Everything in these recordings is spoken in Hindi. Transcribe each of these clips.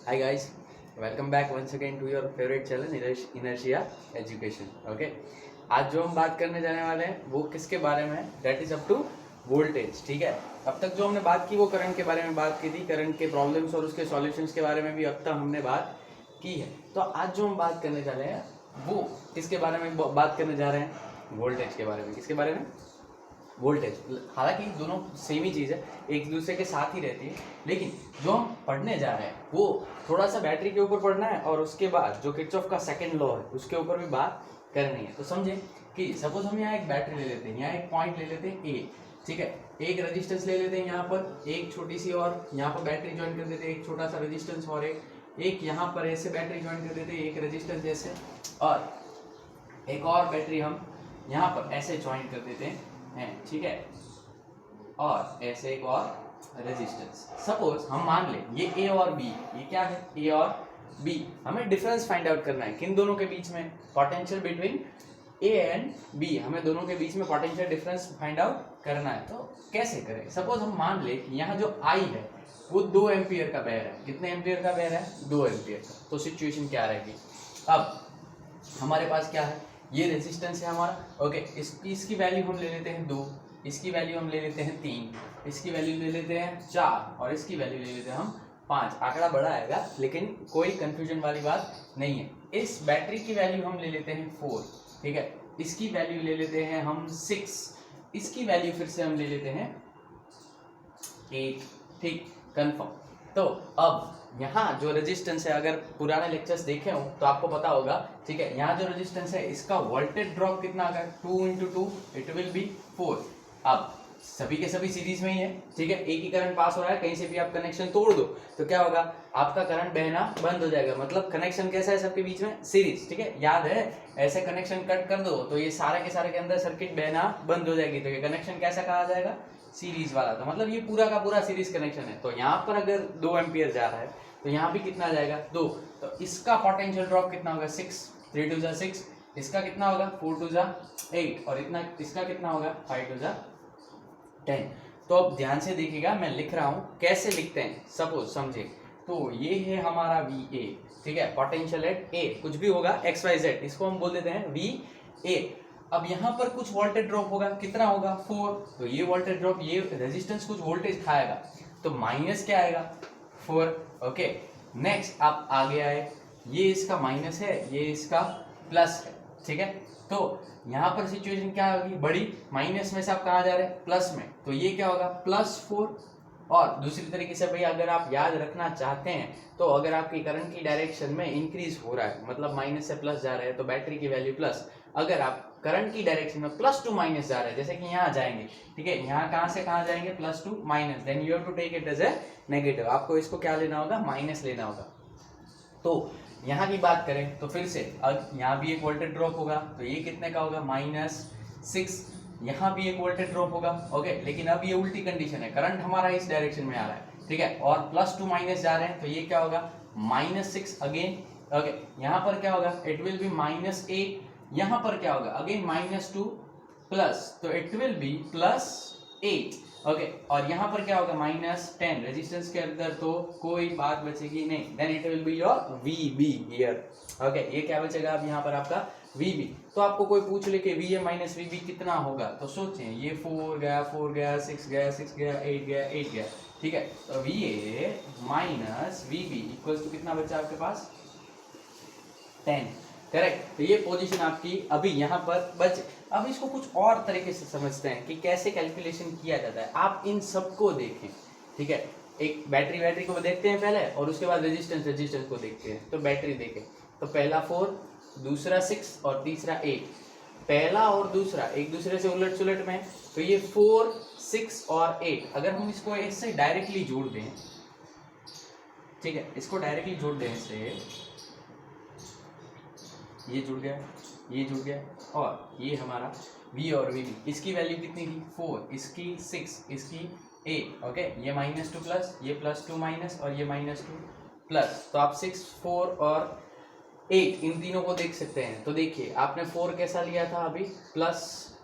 Hi guys, welcome back once again to your favorite channel Inertia Education. Okay, आज जो हम बात करने जाने वाले हैं वो किसके बारे में है? That is up to voltage. ठीक है, अब तक जो हमने बात की वो करंट के बारे में बात की थी, करंट के प्रॉब्लम्स और उसके सॉल्यूशंस के बारे में भी अब तक हमने बात की है. तो आज जो हम बात करने जा रहे हैं वो किसके बारे में बात करने जा रहे हैं? वोल्टेज के बारे में. किसके बारे में? वोल्टेज. हालांकि दोनों सेम ही चीज़ है, एक दूसरे के साथ ही रहती है, लेकिन जो हम पढ़ने जा रहे हैं वो थोड़ा सा बैटरी के ऊपर पढ़ना है और उसके बाद जो किरचॉफ का सेकंड लॉ है उसके ऊपर भी बात करनी है. तो समझे कि सपोज हम यहाँ एक बैटरी ले लेते हैं, यहाँ एक पॉइंट ले लेते हैं ए. ठीक है, एक रेजिस्टेंस ले लेते हैं, यहाँ पर एक छोटी सी और यहाँ पर बैटरी ज्वाइन कर देते हैं, एक छोटा सा रेजिस्टेंस और एक यहाँ पर ऐसे बैटरी ज्वाइन कर देते हैं, एक रेजिस्टेंस जैसे, और एक और बैटरी हम यहाँ पर ऐसे ज्वाइन कर देते हैं. ठीक है, और ऐसे एक और रेजिस्टेंस. सपोज हम मान ले ये ए और बी, ये क्या है? ए और बी. हमें डिफरेंस फाइंड आउट करना है किन दोनों के बीच में? Potential between A and B. हमें दोनों के बीच में पोटेंशियल डिफरेंस फाइंड आउट करना है. तो कैसे करें? सपोज हम मान ले कि यहाँ जो आई है वो 2 एम्पियर का बह रहा है. कितने एम्पियर का बह रहा है? 2 एम्पियर का. तो सिचुएशन क्या रहेगी? अब हमारे पास क्या है? ये रेजिस्टेंस है हमारा. ओके, इसकी वैल्यू हम ले लेते हैं 2, इसकी वैल्यू हम ले लेते हैं 3, इसकी वैल्यू ले लेते हैं 4 और इसकी वैल्यू ले लेते हैं हम 5. आंकड़ा बड़ा आएगा लेकिन कोई कंफ्यूजन वाली बात नहीं है. इस बैटरी की वैल्यू हम ले लेते हैं 4. ठीक है, इसकी वैल्यू ले लेते हैं हम 6, इसकी वैल्यू फिर से हम ले लेते हैं 8. ठीक, कंफर्म. तो अब यहाँ जो रेजिस्टेंस है, अगर पुराने लेक्चर्स देखे हो तो आपको पता होगा. ठीक है, यहाँ जो रेजिस्टेंस है इसका वोल्टेज ड्रॉप कितना आएगा? 2 × 2 इट विल बी 4. अब सभी के सभी सीरीज में ही है. ठीक है, एक ही करंट पास हो रहा है, कहीं से भी आप कनेक्शन तोड़ दो तो क्या होगा? आपका करंट बहना बंद हो जाएगा. मतलब कनेक्शन कैसा है सबके बीच में? सीरीज. ठीक है, याद है, ऐसे कनेक्शन कट कर दो तो ये सारे के सारे के अंदर सर्किट बहना बंद हो जाएगी. तो ये कनेक्शन कैसा कहा जाएगा? सीरीज वाला. तो मतलब ये पूरा का पूरा सीरीज कनेक्शन है. तो यहाँ पर अगर 2 एम्पियर जा रहा है तो यहाँ भी कितना जाएगा? 2. तो इसका पोटेंशियल ड्रॉप कितना होगा? 6. 3 × 2 = 6. इसका कितना होगा? 4 × 2 = 8. और इतना इसका कितना होगा? 5 × 2 = 10. तो अब ध्यान से देखिएगा, मैं लिख रहा हूँ. कैसे लिखते हैं सपोज समझे. तो ये है हमारा VA. ठीक है, पोटेंशियल एट A, कुछ भी होगा XYZ, इसको हम बोल देते हैं VA. अब यहाँ पर कुछ वोल्टेज ड्रॉप होगा. कितना होगा? 4. तो ये वोल्टेज ड्रॉप, ये रेजिस्टेंस कुछ वोल्टेज खाएगा, तो माइनस क्या आएगा? 4. ओके, नेक्स्ट आप आगे आए, ये इसका माइनस है, ये इसका प्लस है. ठीक है, तो यहाँ पर सिचुएशन क्या होगी? बड़ी. माइनस में से आप कहाँ जा रहे हैं? प्लस में. तो ये क्या होगा? +4. और दूसरी तरीके से भाई अगर आप याद रखना चाहते हैं तो अगर आपकी करंट की डायरेक्शन में इंक्रीज हो रहा है, मतलब माइनस से प्लस जा रहे हैं, तो बैटरी की वैल्यू प्लस. अगर आप करंट की डायरेक्शन में प्लस टू माइनस जा रहे हैं, जैसे कि यहाँ जाएंगे, ठीक है, यहाँ कहाँ से कहाँ जाएंगे? Plus to minus, then you have to take it as a negative. आपको इसको क्या लेना होगा? माइनस लेना होगा. तो यहाँ की बात करें तो फिर से अब यहाँ भी एक वोल्टेज ड्रॉप होगा, तो ये कितने का होगा? -6. यहाँ भी एक वोल्टेज ड्रॉप होगा. ओके, लेकिन अब ये उल्टी कंडीशन है, करंट हमारा इस डायरेक्शन में आ रहा है. ठीक है, और प्लस टू माइनस जा रहे हैं, तो ये क्या होगा? -6 अगेन. ओके, यहाँ पर क्या होगा? It will B -8. यहाँ पर क्या होगा? अगेन -2 प्लस, तो इट विल बी +8. ओके, और यहाँ पर क्या होगा? -10. रेजिस्टेंस के अंदर तो कोई बात बचेगी नहीं, then it will be your VB here. Okay, ये क्या बचेगा अब यहाँ पर? आपका VB. तो आपको कोई पूछ ले कि VA - VB कितना होगा, तो सोचें, ये 4 गया, 4 गया, 6 गया, 6 गया, 8 गया, 8 गया. ठीक है, तो VA - VB इक्वल्स टू कितना बचा आपके पास? 10. करेक्ट. तो ये पोजीशन आपकी अभी यहाँ पर बचे. अब इसको कुछ और तरीके से समझते हैं कि कैसे कैलकुलेशन किया जाता है. आप इन सबको देखें. ठीक है, एक बैटरी को देखते हैं पहले और उसके बाद रेजिस्टेंस को देखते हैं. तो बैटरी देखें, तो पहला 4, दूसरा 6 और तीसरा 8. पहला और दूसरा एक दूसरे से उलट सुलट में, तो ये 4, 6 और 8. अगर हम इसको इससे डायरेक्टली जोड़ दें, ठीक है, इसको डायरेक्टली जोड़ दें इससे, ये जुड़ गया, ये जुड़ गया, और ये हमारा V और VB. इसकी वैल्यू कितनी थी? 4, इसकी 6, इसकी 8. ओके, ये -2 प्लस, ये +2 माइनस और ये -2 प्लस. तो आप 6, 4 और 8 इन तीनों को देख सकते हैं. तो देखिए, आपने 4 कैसा लिया था अभी? प्लस.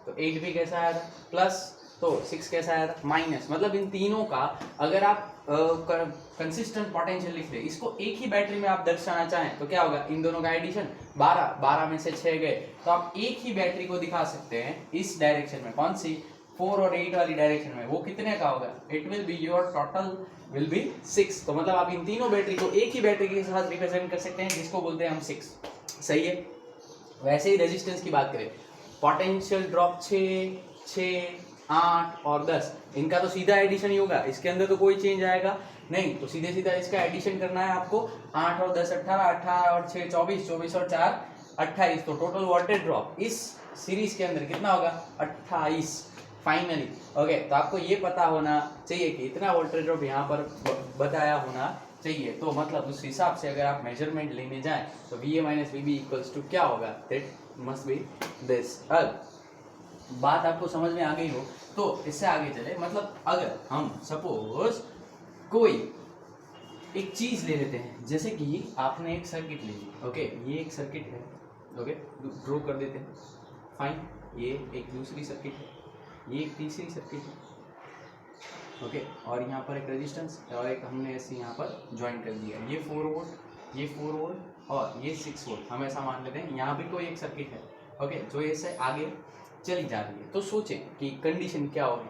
तो 8 भी कैसा आया था? प्लस. तो 6 कैसा आया था? माइनस. मतलब इन तीनों का अगर आप कंसिस्टेंट पोटेंशियल लिख रहे हैं, इसको एक ही बैटरी में आप दर्शाना चाहें तो क्या होगा, इन दोनों का एडिशन 12 में से 6 गए, तो आप एक ही बैटरी को दिखा सकते हैं इस डायरेक्शन में, कौन सी 4 और 8 वाली डायरेक्शन में, वो कितने का होगा, it will be your total will be 6। तो मतलब आप इन तीनों बैटरी को एक ही बैटरी के साथ रिप्रेजेंट कर सकते हैं जिसको बोलते हैं हम 6। सही है। वैसे ही रेजिस्टेंस की बात करें, पोटेंशियल ड्रॉप 6, 8 और 10, इनका तो सीधा एडिशन ही होगा, इसके अंदर तो कोई चेंज आएगा नहीं, तो सीधे सीधा इसका एडिशन करना है आपको, 8 और 10 18, 18 और 6 24, 24 और 4 28, तो टोटल वोल्टेज ड्रॉप इस सीरीज के अंदर कितना होगा, 28 फाइनली। ओके, तो आपको ये पता होना चाहिए कि इतना वोल्टेज ड्रॉप यहाँ पर बताया होना चाहिए, तो मतलब उस हिसाब से अगर आप मेजरमेंट लेने जाएं तो VA minus VB equals to क्या होगा, दैट मस्ट बी दिस। अब बात आपको समझ में आ गई हो तो इससे आगे चले, मतलब अगर हम सपोज कोई एक चीज ले लेते हैं, जैसे कि आपने एक सर्किट ले ली, ओके, ये एक सर्किट है, ओके, ड्रॉ कर देते हैं, फाइन, ये एक दूसरी सर्किट है, ये एक तीसरी सर्किट है, ओके, और यहाँ पर एक रेजिस्टेंस और एक हमने ऐसे यहाँ पर ज्वाइन कर दिया, ये 4 वोल्ट, ये 4 वोल्ट और ये 6 वोल्ट, हम ऐसा मान लेते हैं, यहाँ भी कोई एक सर्किट है, ओके, जो ऐसे आगे चली जा रही है। तो सोचें कि कंडीशन क्या होगी।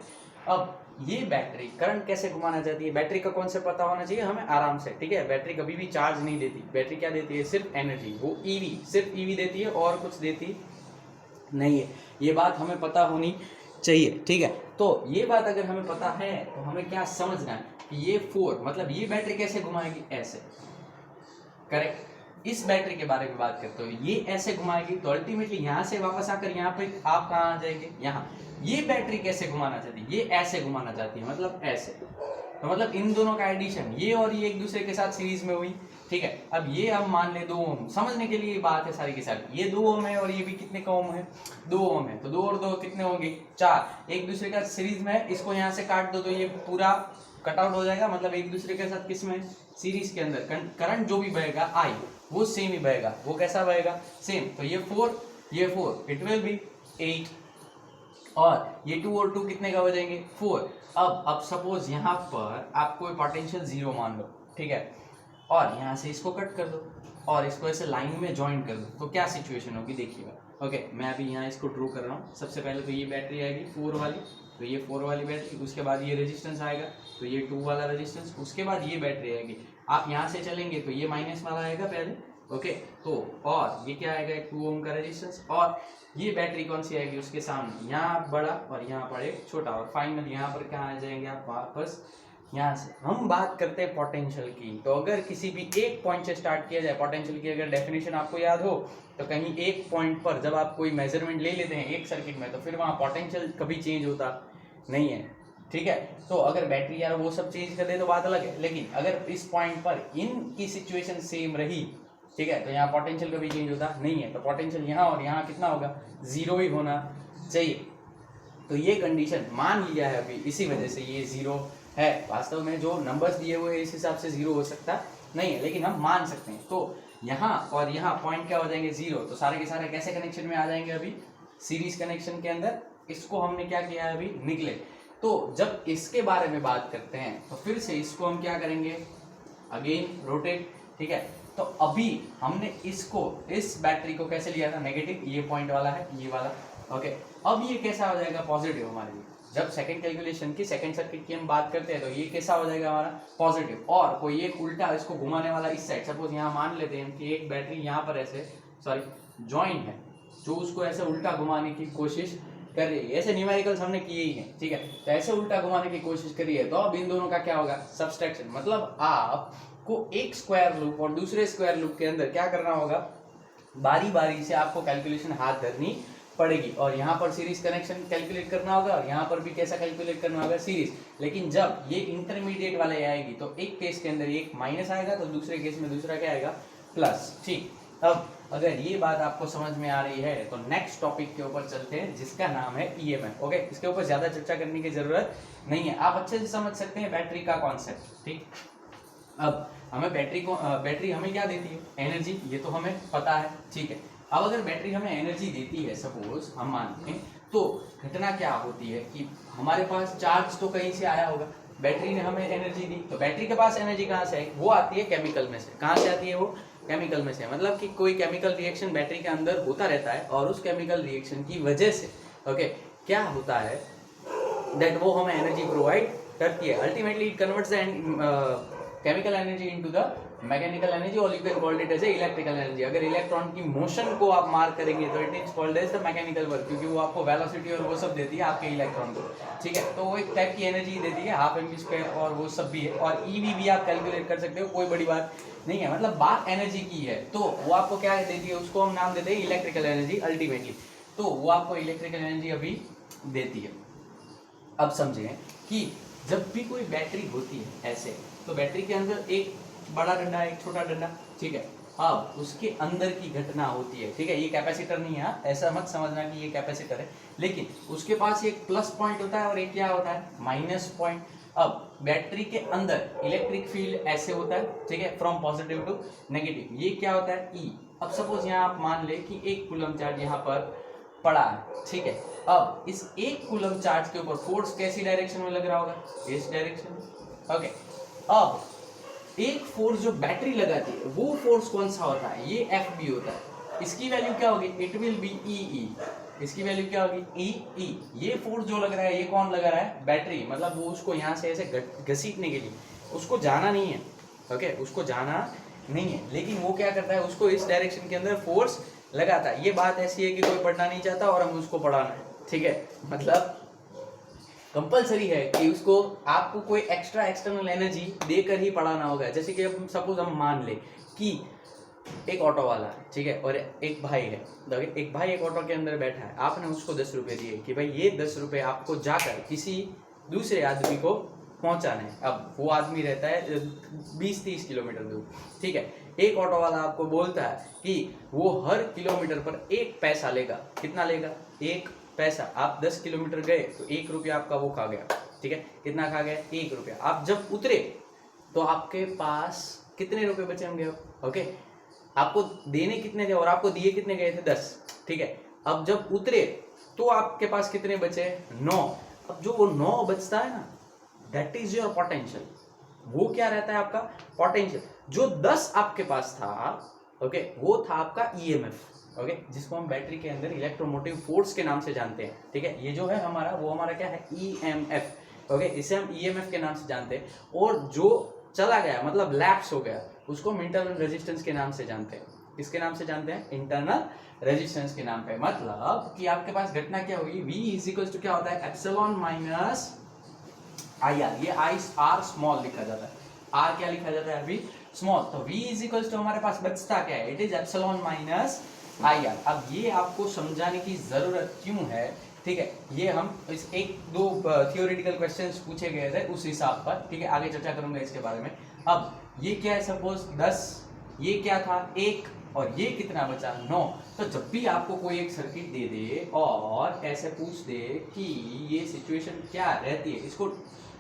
अब ये बैटरी करंट कैसे घुमाना चाहती है, बैटरी का कॉन्सेप्ट पता होना चाहिए हमें आराम से, ठीक है। बैटरी कभी भी चार्ज नहीं देती, बैटरी क्या देती है, सिर्फ एनर्जी, वो ईवी, सिर्फ ईवी देती है और कुछ देती नहीं है, ये बात हमें पता होनी चाहिए, ठीक है। तो ये बात अगर हमें पता है तो हमें क्या समझना है कि ये 4 मतलब ये बैटरी कैसे घुमाएगी, ऐसे, करेक्ट। इस बैटरी के बारे में बात करते हो, ये ऐसे घुमाएगी तो अल्टीमेटली यहाँ से वापस आकर यहाँ पे आप कहाँ आ जाएंगे, यहाँ। ये बैटरी कैसे घुमाना चाहती है, ये ऐसे घुमाना चाहती है, मतलब ऐसे, तो मतलब इन दोनों का एडिशन, ये और ये एक दूसरे के साथ सीरीज में हुई, ठीक है। अब ये हम मान ले 2 ओम, समझने के लिए बात है सारी की सारी, ये 2 ओम है और ये भी कितने का ओम है, 2 ओम है, तो 2 और 2 कितने होंगे, 4, एक दूसरे का सीरीज में है, इसको यहाँ से काट दो तो ये पूरा कट आउट हो जाएगा, मतलब एक दूसरे के साथ किस में, सीरीज के अंदर करंट जो भी बहेगा आई वो सेम ही बहेगा, वो कैसा बहेगा, सेम। तो ये 4, ये 4, इट विल बी 8 और ये 2 और 2 कितने का हो जाएंगे, 4। अब सपोज यहाँ पर आप कोई पोटेंशियल 0 मान लो, ठीक है, और यहाँ से इसको कट कर दो और इसको ऐसे लाइन में ज्वाइन कर दो, तो क्या सिचुएशन होगी देखिएगा। ओके, मैं अभी यहाँ इसको ड्रॉ कर रहा हूँ। सबसे पहले तो ये बैटरी आएगी 4 वाली, तो ये 4 वाली बैटरी, उसके बाद ये रेजिस्टेंस आएगा, तो ये 2 वाला रेजिस्टेंस, उसके बाद ये बैटरी आएगी। आप यहाँ से चलेंगे तो ये माइनस वाला आएगा पहले, ओके, तो और ये क्या आएगा, एक 2 ओम का रेजिस्टेंस, और ये बैटरी कौन सी आएगी उसके सामने, यहाँ बड़ा और यहाँ पर एक छोटा, और फाइनल यहाँ पर कहाँ आ जाएंगे आप वापस यहाँ से। हम बात करते हैं पोटेंशियल की, तो अगर किसी भी एक पॉइंट से स्टार्ट किया जाए, पोटेंशियल की अगर डेफिनेशन आपको याद हो तो कहीं एक पॉइंट पर जब आप कोई मेजरमेंट ले लेते हैं एक सर्किट में, तो फिर वहाँ पोटेंशियल कभी चेंज होता नहीं है, ठीक है। तो अगर बैटरी यार वो सब चेंज कर दे तो बात अलग है, लेकिन अगर इस पॉइंट पर इनकी सिचुएशन सेम रही, ठीक है, तो यहाँ पोटेंशियल कभी चेंज होता नहीं है, तो पोटेंशियल यहाँ और यहाँ कितना होगा, 0 ही होना चाहिए। तो ये कंडीशन मान लिया है अभी, इसी वजह से ये 0 है। वास्तव में जो नंबर्स दिए हुए इस हिसाब से 0 हो सकता नहीं है, लेकिन हम मान सकते हैं। तो यहाँ और यहाँ पॉइंट क्या हो जाएंगे, 0, तो सारे के सारे कैसे कनेक्शन में आ जाएंगे, अभी सीरीज कनेक्शन के अंदर। इसको हमने क्या किया है, अभी निकले। तो जब इसके बारे में बात करते हैं तो फिर से इसको हम क्या करेंगे, अगेन रोटेट, ठीक है। तो अभी हमने इसको, इस बैटरी को कैसे लिया था, नेगेटिव, ये पॉइंट वाला है, ये वाला, ओके। अब ये कैसा हो जाएगा, पॉजिटिव हमारे लिए। जब सेकंड कैलकुलेशन की, सेकंड सर्किट की हम बात करते हैं तो ये कैसा हो जाएगा हमारा, पॉजिटिव। और कोई एक उल्टा इसको घुमाने वाला इस साइड, सपोज यहाँ मान लेते हैं कि एक बैटरी यहाँ पर ऐसे ज्वाइन है, जो उसको ऐसे उल्टा घुमाने की कोशिश कर रही है। ऐसे न्यूमेरिकल्स हमने किए ही हैं, ठीक है। तो ऐसे उल्टा घुमाने की कोशिश करी है, तो अब इन दोनों का क्या होगा, सब्सट्रैक्शन। मतलब आपको एक स्क्वायर लूप और दूसरे स्क्वायर लूप के अंदर क्या करना होगा, बारी बारी से आपको कैलकुलेशन हाथ धरनी पड़ेगी, और यहाँ पर सीरीज कनेक्शन कैलकुलेट करना होगा, और यहाँ पर भी कैसा कैलकुलेट करना होगा, सीरीज। लेकिन जब ये इंटरमीडिएट वाले आएगी तो एक केस के अंदर एक माइनस आएगा, तो दूसरे केस में दूसरा क्या आएगा, प्लस, ठीक। अब अगर ये बात आपको समझ में आ रही है तो नेक्स्ट टॉपिक के ऊपर चलते हैं, जिसका नाम है ईएमएफ, ओके। इसके ऊपर ज्यादा चर्चा करने की जरूरत नहीं है, आप अच्छे से समझ सकते हैं बैटरी का कॉन्सेप्ट, ठीक। अब हमें बैटरी हमें क्या देती है, एनर्जी, ये तो हमें पता है, ठीक है। अब अगर बैटरी हमें एनर्जी देती है, सपोज हम मानते हैं, तो घटना क्या होती है कि हमारे पास चार्ज तो कहीं से आया होगा, बैटरी ने हमें एनर्जी दी, तो बैटरी के पास एनर्जी कहाँ से आई? वो आती है केमिकल में से। कहाँ से आती है वो? केमिकल में से। मतलब कि कोई केमिकल रिएक्शन बैटरी के अंदर होता रहता है और उस केमिकल रिएक्शन की वजह से ओके क्या होता है दैट वो हमें एनर्जी प्रोवाइड करती है। Ultimately it converts the chemical energy into the mechanical energy और you can called it as a electrical energy. अगर इलेक्ट्रॉन की मोशन को आप मार्क करेंगे तो it is called as the mechanical work, क्योंकि वो आपको वेलोसिटी और वो सब देती है आपके इलेक्ट्रॉन को, ठीक है। तो वो एक टाइप की एनर्जी देती है, हाफ एम स्क्वायर और वो सब भी है। और ईवी भी आप कैलकुलेट कर सकते हो, कोई बड़ी बात नहीं है। मतलब बात एनर्जी की है तो वो आपको क्या देती है, उसको हम नाम देते हैं इलेक्ट्रिकल एनर्जी अल्टीमेटली। तो वो आपको इलेक्ट्रिकल एनर्जी अभी देती है। अब समझें कि जब भी कोई बैटरी होती है ऐसे, तो बैटरी के अंदर एक बड़ा डंडा है, एक छोटा डंडा, ठीक है। अब उसके अंदर की घटना होती है, ठीक है। ये कैपेसिटर नहीं है, ऐसा मत समझना कि ये कैपेसिटर है, लेकिन उसके पास एक प्लस पॉइंट होता है और एक क्या होता है, माइनस पॉइंट। अब बैटरी के अंदर इलेक्ट्रिक फील्ड ऐसे होता है, ठीक है, फ्रॉम पॉजिटिव टू नेगेटिव। ये क्या होता है, ई। अब सपोज यहाँ आप मान ले कि एक कूलम चार्ज यहाँ पर पड़ा है, ठीक है। अब इस एक कूलम चार्ज के ऊपर फोर्स कैसी डायरेक्शन में लग रहा होगा, इस डायरेक्शन में, ओके। अब एक फोर्स जो बैटरी लगाती है वो फोर्स कौन सा होता है, ये एफ बी होता है। इसकी वैल्यू क्या होगी, इट विल बी ई ई। इसकी वैल्यू क्या होगी, ई ई। ये फोर्स जो लग रहा है ये कौन लगा रहा है, बैटरी। मतलब वो उसको यहाँ से ऐसे घसीटने के लिए, उसको जाना नहीं है, ओके, उसको जाना नहीं है, लेकिन वो क्या करता है, उसको इस डायरेक्शन के अंदर फोर्स लगाता है। ये बात ऐसी है कि कोई पढ़ना नहीं चाहता और हम उसको पढ़ाना है, ठीक है। मतलब कंपलसरी है कि उसको आपको कोई एक्स्ट्रा एक्सटर्नल एनर्जी देकर ही पढ़ाना होगा। जैसे कि अब सपोज हम मान ले कि एक ऑटो वाला है, ठीक है, और एक भाई है। एक भाई एक ऑटो के अंदर बैठा है, आपने उसको 10 रुपये दिए कि भाई ये 10 रुपये आपको जाकर किसी दूसरे आदमी को पहुंचाना है। अब वो आदमी रहता है 20-30 किलोमीटर दूर, ठीक है। एक ऑटो वाला आपको बोलता है कि वो हर किलोमीटर पर 1 पैसा लेगा। कितना लेगा, 1 पैसा। आप 10 किलोमीटर गए तो 1 रुपया आपका वो खा गया, ठीक है। कितना खा गया, 1 रुपया। आप जब उतरे तो आपके पास कितने रुपए बचे होंगे, ओके। आपको देने कितने थे और आपको दिए कितने गए थे, 10, ठीक है। अब जब उतरे तो आपके पास कितने बचे, 9। अब जो वो 9 बचता है ना, दैट इज योर पोटेंशियल। वो क्या रहता है आपका पोटेंशियल। जो 10 आपके पास था, ओके, वो था आपका ईएमएफ, ओके, जिसको हम बैटरी के अंदर इलेक्ट्रोमोटिव फोर्स के नाम से जानते हैं, ठीक है। ये जो है हमारा, वो हमारा क्या है, ईएमएफ, ओके, इसे हम ईएमएफ के नाम से जानते हैं। और जो चला गया मतलब लैप्स हो गया, उसको हम इंटरनल रेजिस्टेंस के नाम से जानते हैं। किसके नाम से जानते हैं, इंटरनल रेजिस्टेंस के नाम पे। मतलब कि आपके पास घटना क्या होगी, V इज इक्वल टू क्या होता है, एप्सिलॉन माइनस आई आर। ये आई आर स्मॉल लिखा जाता है, आर क्या लिखा जाता है अभी, स्मॉल। तो V इज इक्वल टू हमारे पास बचता क्या है, it is epsilon minus I are. अब ये आपको समझाने की जरूरत क्यों है, ठीक है, ये हम इस 1-2 थियोरेटिकल क्वेश्चंस पूछे गए थे उस हिसाब पर, ठीक है, आगे चर्चा करूंगा इसके बारे में। अब ये क्या है, सपोज 10, ये क्या था 1, और ये कितना बचा 9। तो जब भी आपको कोई एक सर्किट दे दे और ऐसे पूछ दे कि ये सिचुएशन क्या रहती है, इसको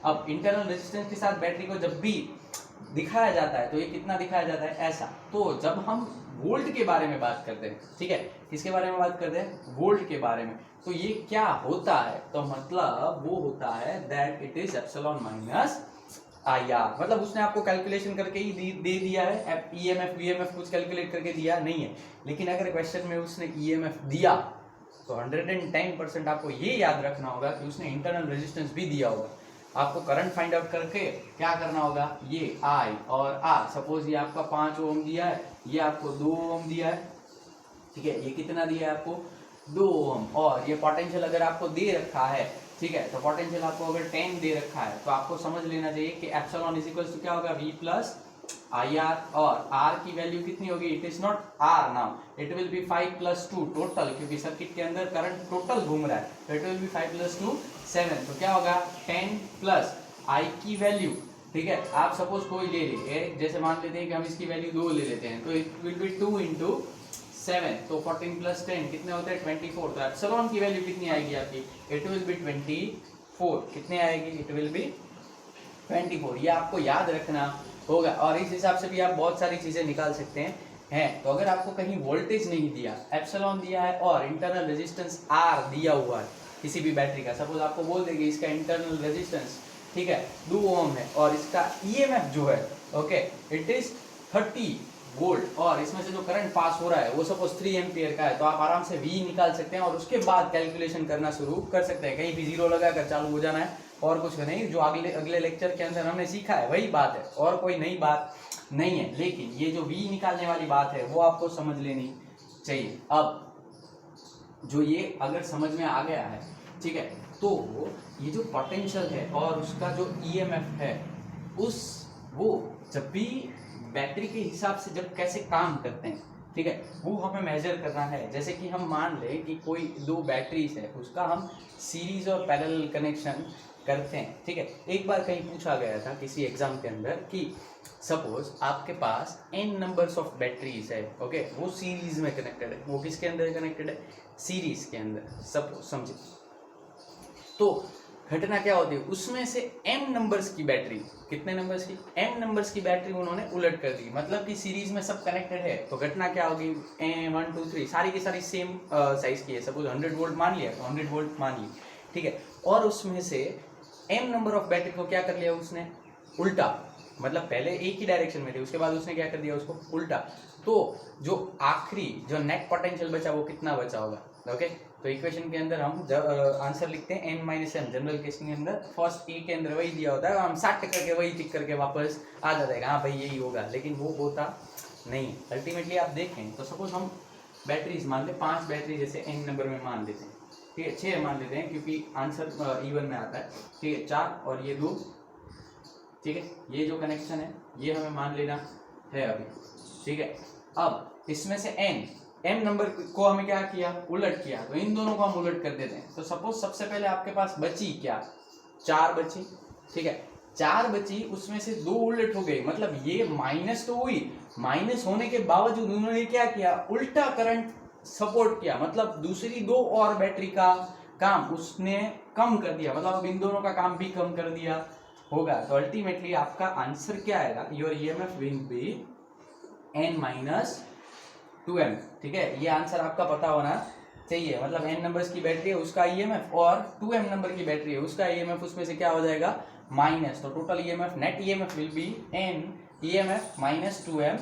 अब इंटरनल रेजिस्टेंस के साथ बैटरी को जब भी दिखाया जाता है तो ये कितना दिखाया जाता है, ऐसा। तो जब हम वोल्ट के बारे में बात करते हैं, ठीक है, किसके बारे में बात करते हैं, वोल्ट के बारे में, तो ये क्या होता है, तो मतलब वो होता है that it is epsilon minus I are. मतलब उसने आपको कैलकुलेशन करके ही दे दिया है, ईएमएफ वीएमएफ कुछ कैलकुलेट करके दिया नहीं है, लेकिन अगर क्वेश्चन में उसने ईएमएफ दिया तो 110% आपको ये याद रखना होगा कि उसने इंटरनल रेजिस्टेंस भी दिया होगा। आपको करंट फाइंड आउट करके क्या करना होगा, ये आई और आर, सपोज ये आपका 5 ओम दिया है, ये आपको 2 ओम दिया है, ठीक है, ये कितना दिया है आपको 2 ओम, और ये पोटेंशियल अगर आपको दे रखा है, ठीक है, तो पोटेंशियल आपको अगर 10 दे रखा है तो आपको समझ लेना चाहिए कि एप्सिलॉन इज इक्वल टू क्या होगा, V प्लस आई आर, और आर की वैल्यू कितनी होगी, it is not R now, it will be 5 + 2 total, क्योंकि सर्किट के अंदर करंट टोटल घूम रहा है, तो इट विल बी 5 + 2 7। तो क्या होगा 10 प्लस आई की वैल्यू, ठीक है, आप सपोज कोई ले ले, जैसे मान लेते हैं कि हम इसकी वैल्यू 2 ले लेते हैं, तो इट विल बी 2 × 7, तो 14 + 10 कितने होते हैं 24। तो एप्सिलॉन की वैल्यू कितनी आएगी आपकी, इट विल बी 24। कितने आएगी, इट विल बी 24। ये आपको याद रखना होगा, और इस हिसाब से भी आप बहुत सारी चीजें निकाल सकते हैं। तो अगर आपको कहीं वोल्टेज नहीं दिया, एप्सिलॉन दिया है और इंटरनल रेजिस्टेंस आर दिया हुआ है किसी भी बैटरी का, सपोज आपको बोल देगी इसका इंटरनल रेजिस्टेंस ठीक है 2 ओम है, और इसका ईएमएफ जो है ओके इट इज 30 वोल्ट, और इसमें से जो करंट पास हो रहा है वो सपोज 3 एम्पियर का है, तो आप आराम से V निकाल सकते हैं और उसके बाद कैलकुलेशन करना शुरू कर सकते हैं। कहीं भी जीरो लगाकर चालू हो जाना है और कुछ नहीं, जो अगले लेक्चर के अंदर हमने सीखा है वही बात है, और कोई नई बात नहीं है। लेकिन ये जो V निकालने वाली बात है वो आपको समझ लेनी चाहिए। अब जो ये अगर समझ में आ गया है ठीक है, तो ये जो पोटेंशियल है और उसका जो ईएमएफ है वो जब भी बैटरी के हिसाब से जब कैसे काम करते हैं ठीक है, वो हमें मेजर करना है। जैसे कि हम मान लें कि कोई 2 बैटरीज है, उसका हम सीरीज और पैरेलल कनेक्शन करते हैं ठीक है। एक बार कहीं पूछा गया था किसी एग्जाम के अंदर कि सपोज आपके पास n नंबर्स ऑफ बैटरीज है ओके, वो सीरीज में कनेक्टेड है। वो किसके अंदर कनेक्टेड है? सीरीज के अंदर। सपोज समझे, तो घटना क्या होती है, उसमें से m नंबर्स की बैटरी, कितने नंबर्स की? m नंबर्स की बैटरी उन्होंने उलट कर दी, मतलब कि सीरीज में सब कनेक्टेड है। तो घटना क्या होगी, 1 2 3 सारी की सारी सेम साइज की है। सपोज 100 वोल्ट मान लिया तो 100 वोल्ट मान ली ठीक है, और उसमें से m नंबर ऑफ बैटरी को क्या कर लिया उसने, उल्टा, मतलब पहले एक ही डायरेक्शन में थी, उसके बाद उसने क्या कर दिया उसको उल्टा। तो जो आखिरी जो नेट पोटेंशियल बचा वो कितना बचा होगा ओके। तो इक्वेशन के अंदर हम जब आंसर लिखते हैं n-m, जनरल केस के अंदर फर्स्ट ए के अंदर वही दिया होता है, हम 60 करके वही टिक करके वापस आ जाता है, हाँ भाई यही होगा, लेकिन वो होता नहीं। अल्टीमेटली आप देखें तो सपोज हम बैटरीज मान लें, 5 बैटरी जैसे n नंबर में मान लेते हैं ठीक है, 6 मान लेते हैं क्योंकि आंसर इवन में आता है ठीक है, 4 और ये 2 ठीक है। ये जो कनेक्शन है ये हमें मान लेना है अभी ठीक है। अब इसमें से m नंबर को हमें क्या किया, उलट किया, तो इन दोनों को हम उलट कर देते हैं। तो सपोज सबसे पहले आपके पास बची क्या, 4 बची ठीक है, 4 बची, उसमें से 2 उलट हो गई, मतलब ये माइनस तो हुई, माइनस होने के बावजूद उन्होंने क्या किया, उल्टा करंट सपोर्ट किया, मतलब दूसरी 2 और बैटरी का काम उसने कम कर दिया, मतलब अब इन दोनों का काम भी कम कर दिया होगा। तो अल्टीमेटली आपका आंसर क्या आएगा, your EMF will be n-2m ठीक है। ये आंसर आपका पता होना चाहिए, मतलब n नंबर्स की बैटरी है उसका ईएमएफ और 2m नंबर की बैटरी है उसका ईएमएफ, उसमें से क्या हो जाएगा माइनस, तो total EMF net EMF will be n EMF minus 2m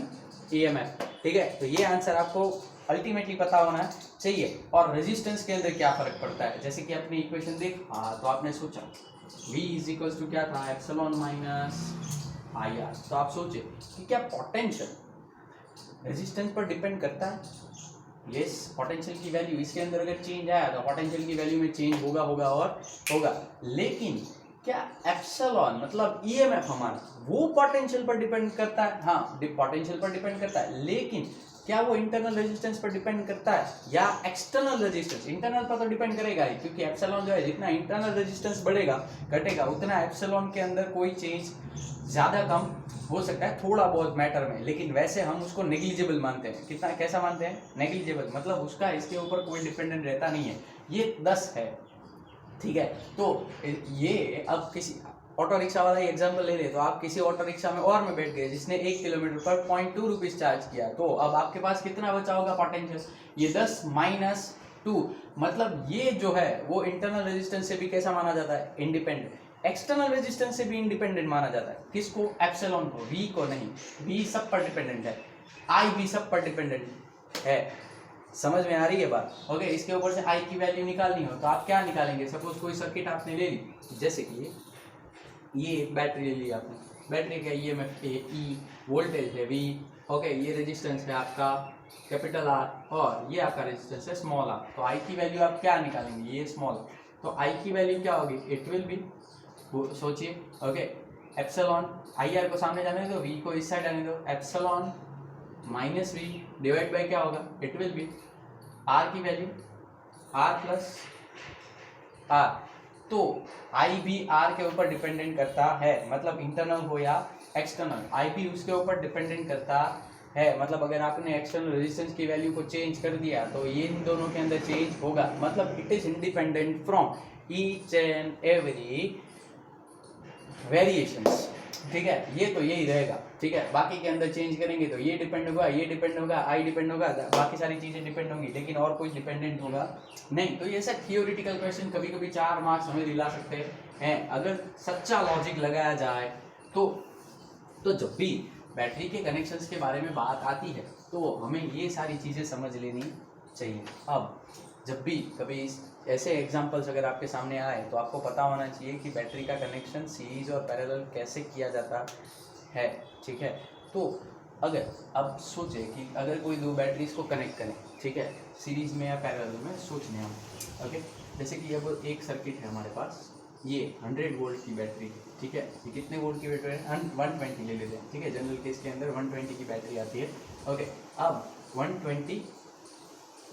EMF ठीक है। तो ये आंसर आपको अल्टीमेटली पता होना चाहिए। और रेजिस्टेंस के अंदर क्या फर्क पड़ता है, जैसे कि अपनी इक्वेशन देखा तो आपने सोचा V इज इक्वल्स टू क्या था, एप्सिलॉन माइनस IR। तो आप सोचे कि क्या पोटेंशियल रेजिस्टेंस पर डिपेंड करता है? यस, पोटेंशियल की वैल्यू इसके अंदर अगर चेंज आया तो पोटेंशियल की वैल्यू में चेंज होगा और होगा, लेकिन क्या एप्सिलॉन मतलब ईएमएफ हमारा वो पोटेंशियल पर डिपेंड करता है? हाँ, पोटेंशियल पर डिपेंड करता है, लेकिन क्या वो इंटरनल रेजिस्टेंस पर डिपेंड करता है या एक्सटर्नल रेजिस्टेंस? इंटरनल पर तो डिपेंड करेगा ही, क्योंकि एप्सिलॉन जो है जितना इंटरनल रेजिस्टेंस बढ़ेगा घटेगा उतना एप्सिलॉन के अंदर कोई चेंज ज़्यादा कम हो सकता है थोड़ा बहुत मैटर में, लेकिन वैसे हम उसको नेग्लिजिबल मानते हैं। कितना, कैसा मानते हैं? नेग्लिजिबल, मतलब उसका इसके ऊपर कोई डिपेंडेंट रहता नहीं है। ये 10 है ठीक है। तो ये अब किसी ऑटो रिक्शा वाला एग्जाम्पल ले ले, तो आप किसी ऑटो रिक्शा में और में बैठ गए जिसने 1 किलोमीटर पर 0.2 रुपीज चार्ज किया, तो अब आपके पास कितना बचा होगा पोटेंशियल? ये 10 माइनस 2, मतलब ये जो है वो इंटरनल रेजिस्टेंस से भी कैसा माना जाता है? इंडिपेंडेंट। एक्सटर्नल रेजिस्टेंस से भी इंडिपेंडेंट माना जाता है। किसको? एप्सिलॉन को, V को नहीं। V सब पर डिपेंडेंट है, I भी सब पर डिपेंडेंट है। समझ में आ रही है बात? ओके, इसके ऊपर से I की वैल्यू निकालनी हो तो आप क्या निकालेंगे? सपोज कोई सर्किट आपने ले ली, जैसे कि ये बैटरी ले ली आपने, बैटरी का ईएमएफ E, वोल्टेज है V, ओके, ये रेजिस्टेंस है आपका कैपिटल R और ये आपका रेजिस्टेंस है स्मॉल r। तो I की वैल्यू आप क्या निकालेंगे? ये स्मॉल, तो I की वैल्यू क्या होगी? इट विल बी, सोचिए ओके, एप्सिलॉन IR को सामने जाने दो, V को इस साइड आने दो, epsilon minus V divide by क्या होगा? इट विल बी R की वैल्यू R प्लस R। तो I भी R के ऊपर डिपेंडेंट करता है, मतलब इंटरनल हो या एक्सटर्नल, I भी उसके ऊपर डिपेंडेंट करता है। मतलब अगर आपने एक्सटर्नल रेजिस्टेंस की वैल्यू को चेंज कर दिया तो ये इन दोनों के अंदर चेंज होगा, मतलब it is independent from each and every variations ठीक है। ये तो यही रहेगा। ठीक है, बाकी के अंदर चेंज करेंगे तो ये डिपेंड होगा, ये डिपेंड होगा, आई डिपेंड होगा, बाकी सारी चीजें डिपेंड होंगी, लेकिन और कोई डिपेंडेंट होगा नहीं। तो ये सब थियोरिटिकल क्वेश्चन कभी कभी 4 मार्क्स हमें दिला सकते हैं अगर सच्चा लॉजिक लगाया जाए तो जब भी बैटरी के कनेक्शंस के बारे में बात आती है तो हमें ये सारी चीज़ें समझ लेनी चाहिए। अब जब भी कभी ऐसे एग्जांपल्स अगर आपके सामने आए तो आपको पता होना चाहिए कि बैटरी का कनेक्शन सीरीज और पैरेलल कैसे किया जाता है, ठीक है। तो अगर अब सोचें कि अगर कोई 2 बैटरीज को कनेक्ट करें, ठीक है, सीरीज में या पैरेलल में, सोचने हम, ओके। जैसे कि अब एक सर्किट है हमारे पास, ये 100 वोल्ट की बैटरी है, ठीक है। ये कितने वोल्ट की बैटरी है? 120 ले लेते हैं, ठीक है। जनरल केस के अंदर 120 की बैटरी आती है, ओके। अब 120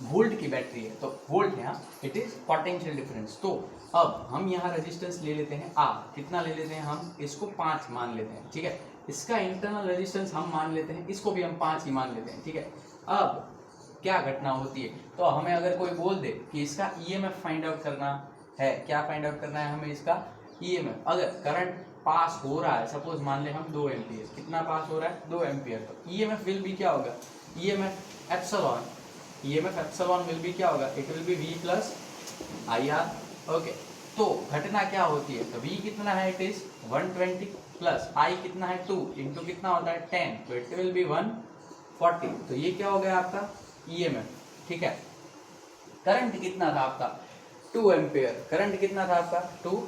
वोल्ट की बैटरी है, तो वोल्ट यहाँ इट इज पोटेंशियल डिफरेंस। तो अब हम यहाँ रेजिस्टेंस ले लेते हैं R, कितना ले लेते हैं हम? इसको 5 मान लेते हैं, ठीक है। इसका इंटरनल रेजिस्टेंस हम मान लेते हैं, इसको भी हम 5 ही मान लेते हैं, ठीक है। अब क्या घटना होती है, तो हमें अगर कोई बोल दे कि इसका EMF फाइंड आउट करना है, क्या फाइंड आउट करना है हमें? इसका EMF। अगर करंट पास हो रहा है, सपोज मान ले हम 2 एम्पियर, कितना पास हो रहा है? 2 एम्पियर, तो EMF विल भी क्या होगा? EMF एप्सिलॉन विल भी क्या होगा? It will B V plus IR, okay. तो घटना क्या होती है? तो V कितना है? इट इज 120 प्लस I कितना है? 2 इंटू कितना होता है? 10, तो इट विल बी 140। तो ये क्या हो गया आपका? EMF, ठीक है। करंट कितना था आपका? 2 एम्पियर। करंट कितना था आपका? 2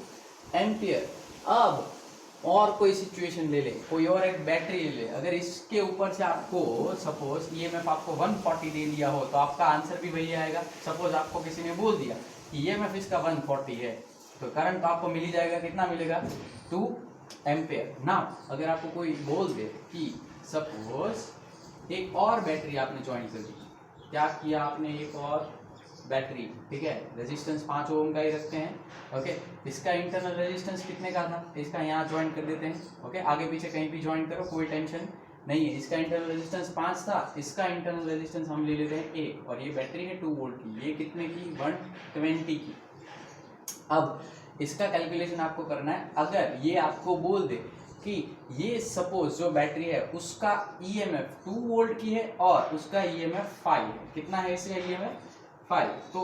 एम्पियर। अब और कोई सिचुएशन ले ले, कोई और एक बैटरी ले ले, अगर इसके ऊपर से आपको सपोज EMF आपको 140 दे दिया हो तो आपका आंसर भी वही आएगा। सपोज आपको किसी ने बोल दिया कि EMF इसका 140 है, तो करंट तो आपको मिल ही जाएगा, कितना मिलेगा? 2 एम्पियर। नाउ अगर आपको कोई बोल दे कि सपोज एक और बैटरी आपने ज्वाइन कर दी, क्या किया आपने? एक और बैटरी, ठीक है। रेजिस्टेंस 5 ओम का ही रखते हैं, ओके। इसका इंटरनल रेजिस्टेंस कितने का था? इसका यहाँ ज्वाइन कर देते हैं, ओके। आगे पीछे कहीं भी ज्वाइन करो, कोई टेंशन नहीं है। इसका इंटरनल रेजिस्टेंस 5 था, इसका इंटरनल रेजिस्टेंस हम ले लेते हैं 1, और ये बैटरी है 2 वोल्ट की, ये कितने की? 120 की। अब इसका कैलकुलेशन आपको करना है। अगर ये आपको बोल दे कि ये सपोज जो बैटरी है उसका EMF 2 वोल्ट की है और उसका EMF 5 है, कितना है इसका EMF? 5, तो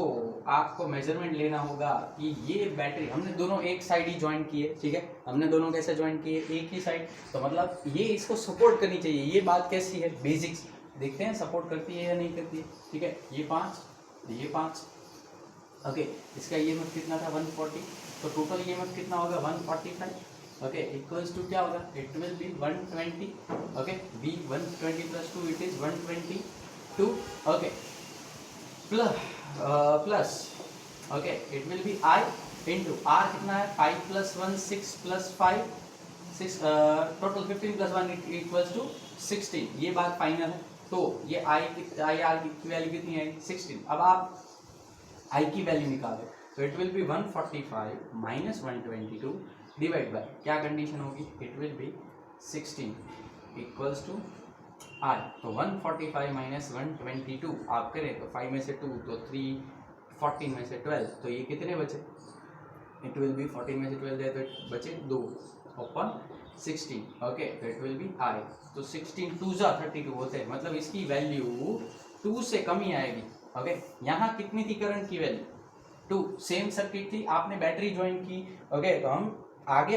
आपको मेजरमेंट लेना होगा कि ये बैटरी, हमने दोनों एक साइड ही ज्वाइन किए, ठीक है। हमने दोनों कैसे ज्वाइन किए? एक ही साइड, तो मतलब ये इसको सपोर्ट करनी चाहिए। ये बात कैसी है? बेसिक्स देखते हैं, सपोर्ट करती है या नहीं करती है, ठीक है। ये 5, ये 5, ओके। इसका EMF कितना था? 140, तो टोटल EMF कितना होगा? 145, ओके, इक्वल्स टू क्या होगा? It will be 120, okay. V 120 plus 2 it is 122, okay, plus okay, it will be I into R कितना है? 5 plus 1 6 plus 5 6, total 15 plus 1 equals to 16। ये बात फाइनल है। तो ये I R की वैल्यू कितनी है? 16। अब आप I की वैल्यू निकालो, तो it will be 145 minus 122 divide by क्या कंडीशन होगी? It will be 16 equals to I। तो 145 माइनस 122 आप करें तो 5 में से 2 तो 3, 14 में से 12, तो ये कितने बचे? इट विल बी 14 में से 12 जाए तो बचे 2 ओपन 16, ओके। तो इट विल बी I। तो 16 2 जा 32 होते हैं, मतलब इसकी वैल्यू 2 से कम ही आएगी, ओके। यहाँ कितनी थी करंट की वैल्यू? 2, सेम सर्किट थी, आपने बैटरी ज्वाइन की, ओके। तो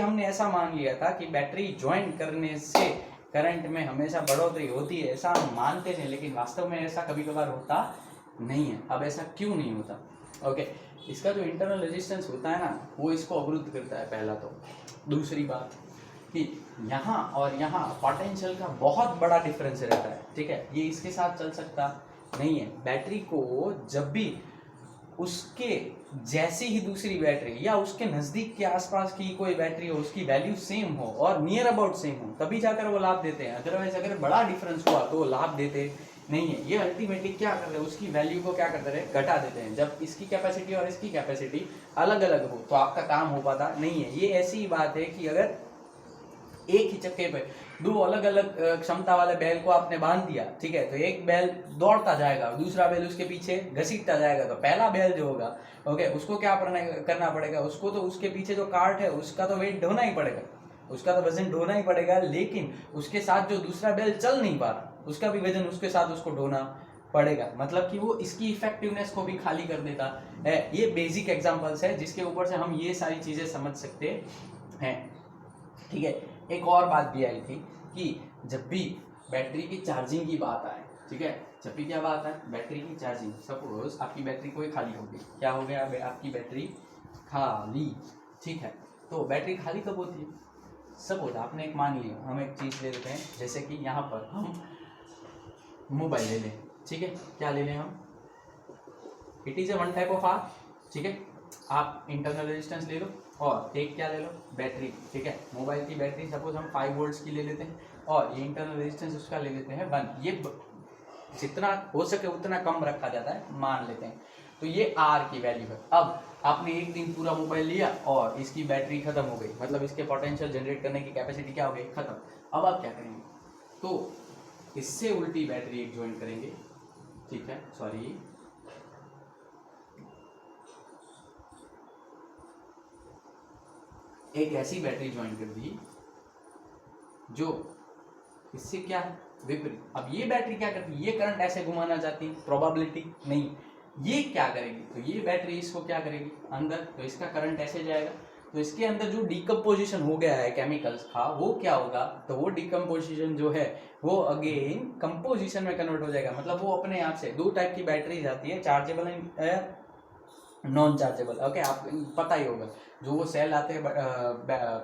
हमने ऐसा मान लिया था कि बैटरी ज्वाइन करने से करंट में हमेशा बढ़ोतरी होती है, ऐसा हम मानते थे, लेकिन वास्तव में ऐसा कभी कभार होता नहीं है। अब ऐसा क्यों नहीं होता? ओके, इसका जो इंटरनल रेजिस्टेंस होता है ना, वो इसको अवरुद्ध करता है, पहला तो। दूसरी बात कि यहाँ और यहाँ पोटेंशियल का बहुत बड़ा डिफरेंस रहता है, ठीक है। ये इसके साथ चल सकता नहीं है। बैटरी को जब भी उसके जैसी ही दूसरी बैटरी या उसके नज़दीक के आसपास की कोई बैटरी हो, उसकी वैल्यू सेम हो और नियर अबाउट सेम हो, तभी जाकर वो लाभ देते हैं। अदरवाइज अगर बड़ा डिफरेंस हुआ तो वो लाभ देते नहीं है। ये अल्टीमेटली क्या कर रहे हैं? उसकी वैल्यू को क्या करते हैं? घटा देते हैं। जब इसकी कैपेसिटी और इसकी कैपेसिटी अलग अलग हो तो आपका काम हो पाता नहीं है। ये ऐसी ही बात है कि अगर एक ही चक्के पे 2 अलग अलग क्षमता वाले बैल को आपने बांध दिया, ठीक है, तो एक बैल दौड़ता जाएगा, दूसरा बैल उसके पीछे घसीटता जाएगा, तो पहला बैल जो होगा, ओके, उसको क्या करना पड़ेगा? उसको तो उसके पीछे जो कार्ट है उसका तो वेट ढोना ही पड़ेगा, उसका तो वजन ढोना ही पड़ेगा, लेकिन उसके साथ जो दूसरा बैल चल नहीं पा रहा उसका भी वजन उसके साथ उसको ढोना पड़ेगा, मतलब कि वो इसकी इफेक्टिवनेस को भी खाली कर देता है। ये बेसिक एग्जांपल्स है जिसके ऊपर से हम ये सारी चीजें समझ सकते हैं, ठीक है। एक और बात भी आई थी कि जब भी बैटरी की चार्जिंग की बात आए, ठीक है, जब भी क्या बात है बैटरी की चार्जिंग, सपोज आपकी बैटरी कोई खाली हो गई, क्या हो गया आपकी बैटरी खाली, ठीक है। तो बैटरी खाली कब होती है? सपोज आपने एक मान लिया, हम एक चीज़ ले लेते हैं, जैसे कि यहाँ पर हम मोबाइल ले लें, ठीक है। क्या ले लें हम? It is a one type of R, ठीक है। आप इंटरनल रेजिस्टेंस ले लो और एक क्या ले लो, बैटरी, ठीक है। मोबाइल की बैटरी सपोज हम 5 वोल्ट्स की ले लेते हैं और ये इंटरनल रेजिस्टेंस उसका ले लेते हैं 1। ये जितना हो सके उतना कम रखा जाता है, मान लेते हैं। तो ये आर की वैल्यू है। अब आपने एक दिन पूरा मोबाइल लिया और इसकी बैटरी खत्म हो गई, मतलब इसके पोटेंशियल जनरेट करने की कैपेसिटी क्या हो गई, खत्म। अब आप क्या करेंगे? तो इससे उल्टी बैटरी एक ज्वाइन करेंगे, ठीक है, सॉरी, एक ऐसी बैटरी ज्वाइन कर दी जो इससे क्या विपरीत। अब ये बैटरी क्या करती है, ये करंट ऐसे घुमाना चाहती है, प्रोबेबिलिटी नहीं, ये क्या करेगी, तो ये बैटरी इसको क्या करेगी अंदर, तो इसका करंट ऐसे जाएगा, तो इसके अंदर जो डिकम्पोजिशन हो गया है केमिकल्स का वो क्या होगा, तो वो डिकम्पोजिशन जो है वो अगेन कंपोजिशन में कन्वर्ट हो जाएगा। मतलब वो अपने आप से, 2 टाइप की बैटरी आती है, chargeable and non chargeable, okay, आप पता ही होगा जो वो सेल आते हैं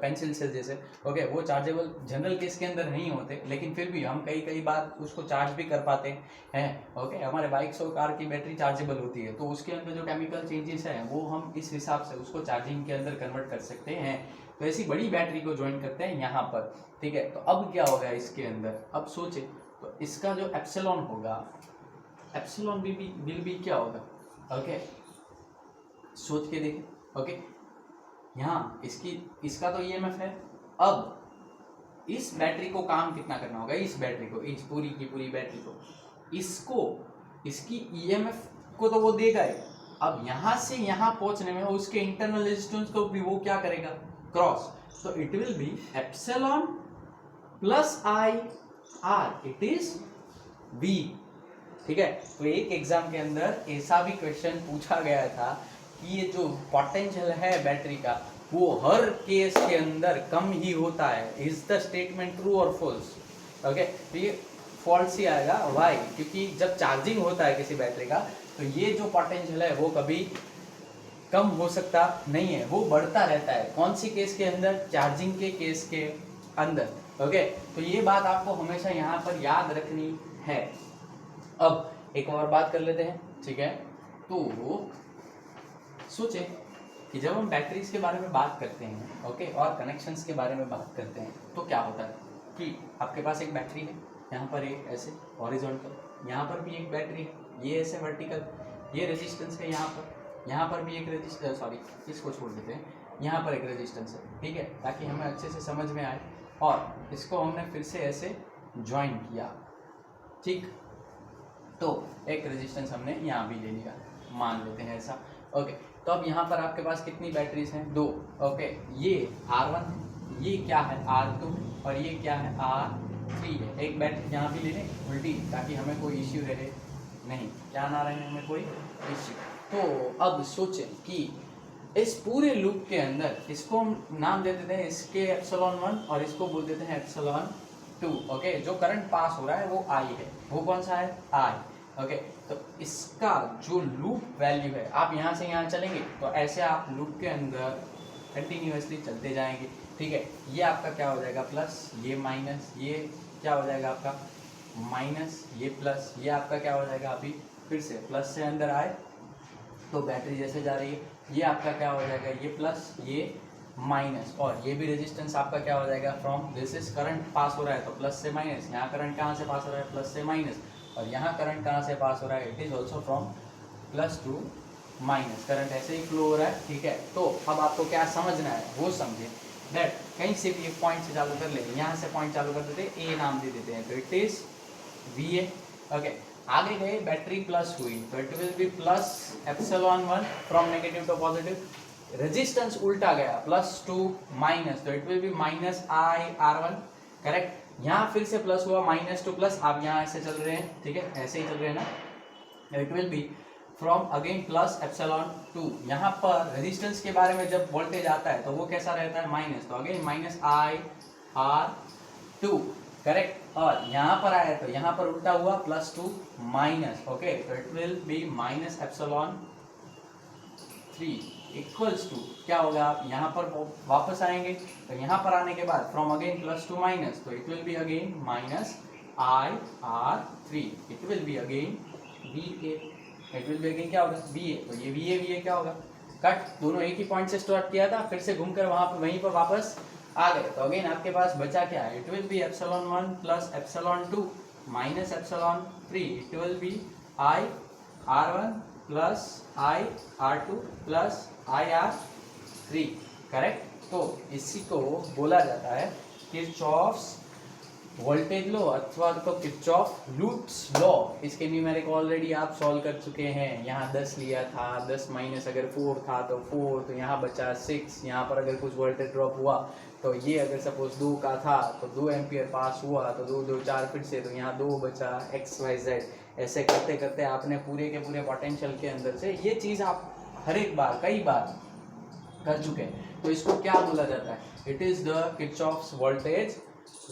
पेंसिल सेल जैसे, ओके, वो चार्जेबल जनरल केस के अंदर नहीं होते, लेकिन फिर भी हम कई बार उसको चार्ज भी कर पाते हैं, ओके। हमारे बाइक्स और कार की बैटरी चार्जेबल होती है, तो उसके अंदर जो केमिकल चेंजेस हैं वो हम इस हिसाब से उसको चार्जिंग के अंदर कन्वर्ट कर सकते हैं। तो ऐसी बड़ी बैटरी को ज्वाइन करते हैं यहाँ पर, ठीक है। तो अब क्या होगा इसके अंदर, अब सोचे तो इसका जो एप्सिलॉन होगा, एप्सिलॉन विल बी क्या होगा, ओके, सोच के देखें, ओके। यहाँ इसका तो ईएमएफ है। अब इस बैटरी को काम कितना करना होगा, इस बैटरी को, इस पूरी की पूरी बैटरी को, इसकी ईएमएफ को तो वो देगा ही। अब यहाँ से यहाँ पहुंचने में उसके इंटरनल रेजिस्टेंस को भी वो क्या करेगा, क्रॉस, तो it will be epsilon plus I R, it is V, ठीक है। तो एक एग्जाम के अंदर ऐसा भी क्वेश्चन पूछा गया था कि ये जो पोटेंशियल है बैटरी का वो हर केस के अंदर कम ही होता है। इज द स्टेटमेंट ट्रू और फॉल्स, ओके। तो ये फॉल्स ही आएगा, व्हाई, क्योंकि जब चार्जिंग होता है किसी बैटरी का तो ये जो पोटेंशियल है वो कभी कम हो सकता नहीं है, वो बढ़ता रहता है। कौन सी केस के अंदर, चार्जिंग के केस के अंदर, ओके। तो ये बात आपको हमेशा यहाँ पर याद रखनी है। अब एक और बात कर लेते हैं, ठीक है। तो सोचे कि जब हम बैटरीज के बारे में बात करते हैं, ओके, और कनेक्शंस के बारे में बात करते हैं, तो क्या होता है कि आपके पास एक बैटरी है, यहाँ पर एक ऐसे हॉरिजॉन्टल, यहाँ पर भी एक बैटरी है, ये ऐसे वर्टिकल, ये रेजिस्टेंस है यहाँ पर भी एक रेजिस्टेंस, सॉरी इसको छोड़ देते हैं, यहाँ पर एक रेजिस्टेंस है, ठीक है, ताकि हमें अच्छे से समझ में आए। और इसको हमने फिर से ऐसे ज्वाइन किया, ठीक, तो एक रेजिस्टेंस हमने यहाँ भी ले लिया, मान लेते हैं ऐसा, ओके। तो अब यहाँ पर आपके पास कितनी बैटरीज हैं, 2, ओके। ये R1 है, ये क्या है R2 और ये क्या है R3 है। एक बैटरी यहाँ भी ले लें उल्टी, ताकि हमें कोई इश्यू रहे नहीं, क्या ना रहे हमें कोई इश्यू। तो अब सोचें कि इस पूरे लूप के अंदर इसको हम नाम दे देते हैं इसके एप्सिलॉन 1 और इसको बोल देते हैं एप्सिलॉन 2, ओके। जो करंट पास हो रहा है वो I है, वो कौन सा है I, ओके। तो इसका जो लूप वैल्यू है, आप यहाँ से यहाँ चलेंगे तो ऐसे आप लूप के अंदर कंटिन्यूअसली चलते जाएंगे, ठीक है। ये आपका क्या हो जाएगा प्लस, ये माइनस, ये क्या हो जाएगा आपका माइनस, ये प्लस, ये आपका क्या हो जाएगा, अभी फिर से प्लस से अंदर आए तो बैटरी जैसे जा रही है, ये आपका क्या हो जाएगा, ये प्लस, ये माइनस, और ये भी रेजिस्टेंस आपका क्या हो जाएगा, from this is current pass हो रहा है तो प्लस से माइनस, यहाँ करंट कहाँ से पास हो रहा है, प्लस से माइनस, और यहाँ करंट कहाँ से पास हो रहा है, it is also from plus to minus, current ऐसे ही फ्लो हो रहा है, ठीक है। तो अब आपको क्या समझना है वो समझे, दैट कहीं से भी एक पॉइंट से चालू कर ले, यहाँ से पॉइंट चालू कर देते हैं, ए नाम दे देते हैं, तो it is V A, okay. आगे गए बैटरी प्लस हुई तो it will be plus epsilon 1 from negative to positive, resistance उल्टा गया +2 माइनस, तो it will be -IR1, correct. यहाँ फिर से प्लस हुआ -2 प्लस, आप यहाँ ऐसे चल रहे हैं, ठीक है, ऐसे ही चल रहे हैं ना, it will be from again +ε2। यहाँ पर रेजिस्टेंस के बारे में जब वोल्टेज आता है तो वो कैसा रहता है, माइनस, तो अगेन -IR2, करेक्ट। और यहाँ पर आया तो यहाँ पर उल्टा हुआ +2 माइनस, ओके, तो it will be -ε3 equals to क्या होगा, आप यहाँ पर वापस आएंगे तो यहाँ पर आने के बाद फ्रॉम अगेन +2 माइनस, तो it will be again -IR3, it will be again VA, it will be again क्या होगा, VA, तो ये VA क्या होगा, कट, दोनों एक ही पॉइंट से स्टार्ट किया था, फिर से घूमकर वहां पर वहीं पर वापस आ गए, तो अगेन आपके पास बचा क्या है, it will be ε1 plus ε2 minus ε3, it will be IR1 plus IR2 plus IR3, correct. तो इसी को बोला जाता है किरचॉफ्स वोल्टेज लॉ अथवा तो किरचॉफ लूप्स लॉ। इसके न्यूमेरिक ऑलरेडी आप सॉल्व कर चुके हैं, यहाँ 10 लिया था, 10 माइनस अगर 4 था तो 4, तो यहाँ बचा 6, यहाँ पर अगर कुछ वोल्टेज ड्रॉप हुआ तो ये अगर सपोज 2 का था तो 2 एम्पियर पास हुआ, तो 2 2 4 फिर से, तो यहाँ 2 बचा, XYZ, ऐसे करते करते आपने पूरे के पूरे पोटेंशियल के अंदर से ये चीज़ आप हर एक बार कई बार कर चुके हैं। तो इसको क्या बोला जाता है, it is the Kirchhoff's voltage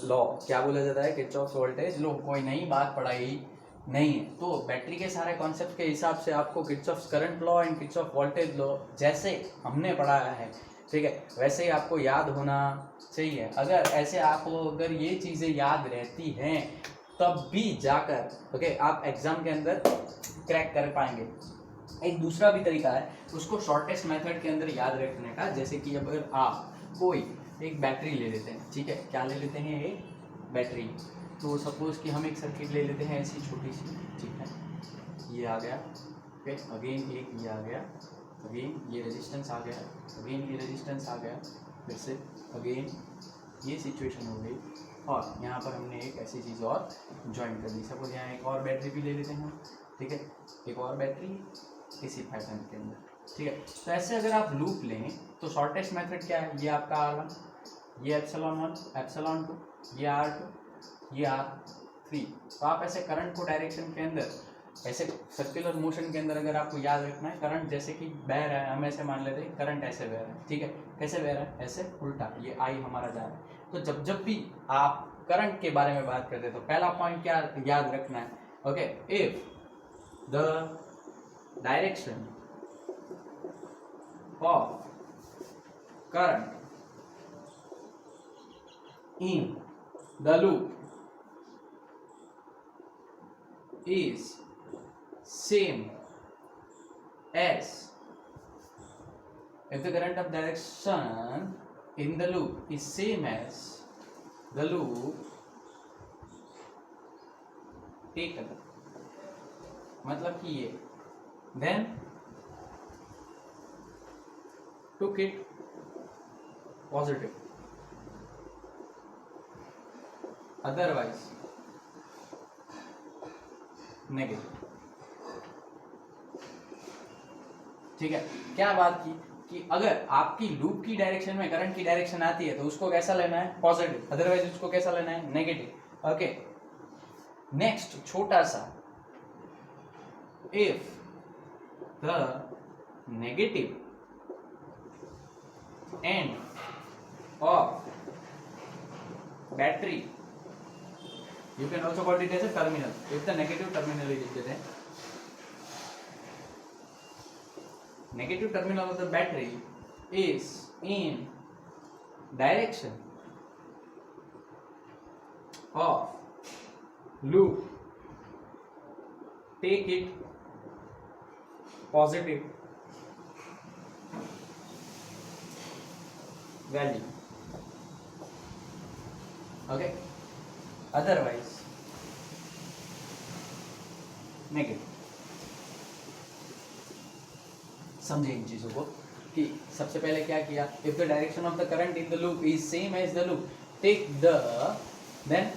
law. क्या बोला जाता है, किरचॉफ्स वोल्टेज लॉ। कोई नई बात पढ़ाई नहीं है, तो बैटरी के सारे कॉन्सेप्ट के हिसाब से आपको Kirchhoff's current law and Kirchhoff voltage law जैसे हमने पढ़ाया है, ठीक है, वैसे ही आपको याद होना चाहिए। अगर ऐसे आपको अगर ये चीज़ें याद रहती हैं तब भी जाकर ओके आप एग्जाम के अंदर क्रैक कर पाएंगे। एक दूसरा भी तरीका है उसको शॉर्टेस्ट मेथड के अंदर याद रखने का, जैसे कि अगर आप कोई एक बैटरी ले लेते हैं, ठीक है, क्या ले लेते हैं, एक बैटरी, तो सपोज कि हम एक सर्किट ले लेते हैं ऐसी छोटी सी, ठीक है, ये आ गया, ओके, अगेन एक ये आ गया, अगेन ये रेजिस्टेंस आ गया, अगेन ये रेजिस्टेंस आ गया, फिर से अगेन ये सिचुएशन हो गई, और यहाँ पर हमने एक ऐसी चीज़ और ज्वाइन कर दी। सपोज यहाँ एक और बैटरी भी ले लेते हैं, ठीक है, एक और बैटरी इसी पैटर्न के अंदर, ठीक है। तो ऐसे अगर आप लूप लें तो शॉर्टेस्ट मेथड क्या है, ये आपका R1, ये ε1 ε2, ये R2, ये R3। तो आप ऐसे करंट को डायरेक्शन के अंदर ऐसे सर्कुलर मोशन के अंदर अगर आपको याद रखना है, करंट जैसे कि बह रहा है, हम ऐसे मान लेते हैं करंट ऐसे बह रहा है, ठीक है, कैसे बह रहा है, ऐसे उल्टा, ये I हमारा जा रहा है। तो जब भी आप करंट के बारे में बात करते हैं तो पहला पॉइंट क्या याद रखना है, okay, if the direction of current in the loop is same as if the current of direction in the loop is same as the loop taken, मतलब कि ये then took it positive, otherwise negative, ठीक है। क्या बात की कि अगर आपकी लूप की डायरेक्शन में करंट की डायरेक्शन आती है तो उसको कैसा लेना है, पॉजिटिव, अदरवाइज उसको कैसा लेना है, नेगेटिव, ओके। नेक्स्ट छोटा सा, if the negative end of battery, you can also call it as a terminal, if the negative terminal is there, negative terminal of the battery is in direction of loop, take it positive value, okay, otherwise negative. समझे इन चीजों को कि सबसे पहले क्या किया, if the direction of the current in the loop is same as the loop, take the then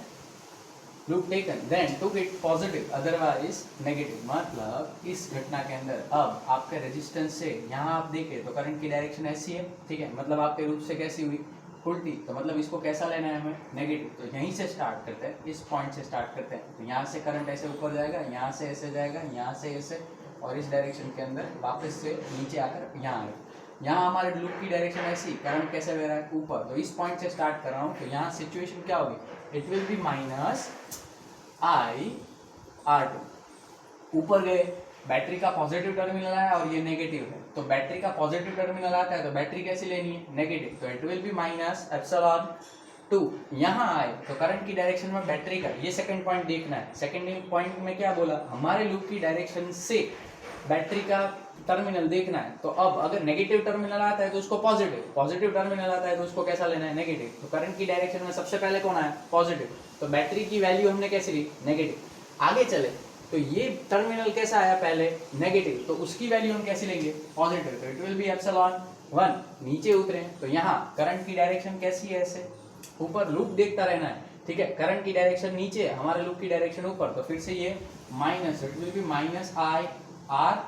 loop taken then took it positive otherwise negative, मतलब इस घटना के अंदर अब आपके रेजिस्टेंस से यहाँ आप देखें तो करंट की डायरेक्शन ऐसी है, ठीक है, मतलब आपके रूप से कैसी हुई, उल्टी, तो मतलब इसको कैसा लेना है हमें, नेगेटिव। तो यहीं से स्टार्ट करते हैं, इस पॉइंट से स्टार्ट करते हैं, तो यहाँ से करंट ऐसे ऊपर जाएगा, यहाँ से ऐसे जाएगा, यहाँ से ऐसे, और इस डायरेक्शन के अंदर वापस से नीचे आकर यहाँ आएगा। यहाँ हमारे लूप की डायरेक्शन ऐसी, करंट कैसे बह रहा है, ऊपर, तो इस पॉइंट से स्टार्ट कर रहा हूँ, तो यहाँ सिचुएशन क्या होगी, it will be minus I R two. ऊपर गए, बैटरी का पॉजिटिव टर्मिनल आया और ये नेगेटिव है, तो बैटरी का पॉजिटिव टर्मिनल आता है तो बैटरी कैसी लेनी है, नेगेटिव, तो it will be minus epsilon 2। यहाँ आए तो करंट की डायरेक्शन में बैटरी का, ये सेकंड पॉइंट देखना है। सेकंड पॉइंट में क्या बोला, हमारे लूप की डायरेक्शन से बैटरी का टर्मिनल देखना है, तो अब अगर नेगेटिव टर्मिनल आता है तो उसको पॉजिटिव, पॉजिटिव टर्मिनल आता है तो उसको कैसा लेना है, नेगेटिव। तो करंट की डायरेक्शन में सबसे पहले कौन आया, पॉजिटिव, तो बैटरी की वैल्यू हमने कैसे ली, नेगेटिव। आगे चले तो ये टर्मिनल कैसा आया पहले, नेगेटिव, तो उसकी वैल्यू हम कैसे लेंगे, पॉजिटिव, तो इट विल बी एप्सिलॉन 1। नीचे उतरे तो यहाँ करंट की डायरेक्शन कैसी है, ऐसे ऊपर, लूप देखता रहना है, ठीक है, करंट की डायरेक्शन नीचे, हमारे लूप की डायरेक्शन ऊपर, तो फिर से ये minus, it will be minus I are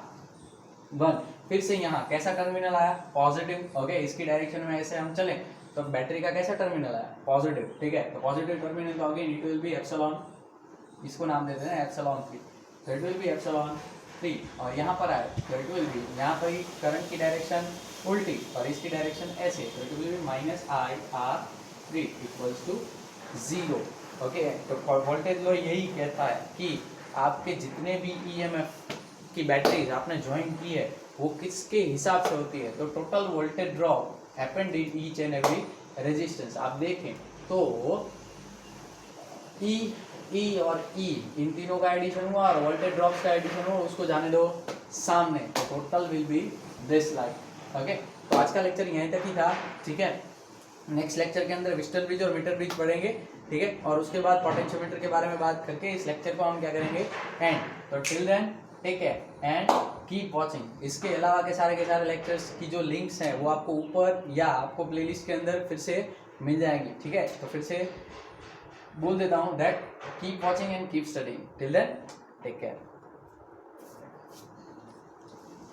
1। फिर से यहाँ कैसा टर्मिनल आया, पॉजिटिव, ओके, इसकी डायरेक्शन में ऐसे हम चले तो बैटरी का कैसा टर्मिनल आया, पॉजिटिव, ठीक है, तो पॉजिटिव टर्मिनल तो again it will be epsilon, इसको नाम देते हैं एप्सिलॉन 3, तो इट विल बी एप्सिलॉन 3। और यहाँ पर आए तो इट विल बी, यहाँ पर ही करंट की डायरेक्शन उल्टी और इसकी डायरेक्शन ऐसे, तो it will be minus I R 3 equals to 0। Okay, तो वोल्टेज लॉ यही कहता है कि आपके जितने भी ईएमएफ की बैटरीज आपने ज्वाइन की है वो किसके हिसाब से होती है, तो total voltage drop happened in each and every resistance. आप देखें तो ई और ई इन तीनों का एडिशन हुआ और वोल्टेज ड्रॉप्स का एडिशन हुआ, उसको जाने दो सामने, तो total will be this like. Okay, तो आज का लेक्चर यहीं तक ही था, ठीक है। नेक्स्ट लेक्चर के अंदर विस्टन ब्रिज और मीटर ब्रिज पढ़ेंगे, ठीक है, और उसके बाद पोटेंशियोमीटर के बारे में बात करके इस लेक्चर को हम क्या करेंगे, एंड। तो till then take care and keep watching. इसके अलावा के सारे लेक्चर्स की जो लिंक्स हैं वो आपको ऊपर या आपको प्लेलिस्ट के अंदर फिर से मिल जाएंगी, ठीक है। तो फिर से बोल देता हूँ that keep watching and keep studying, till then take care.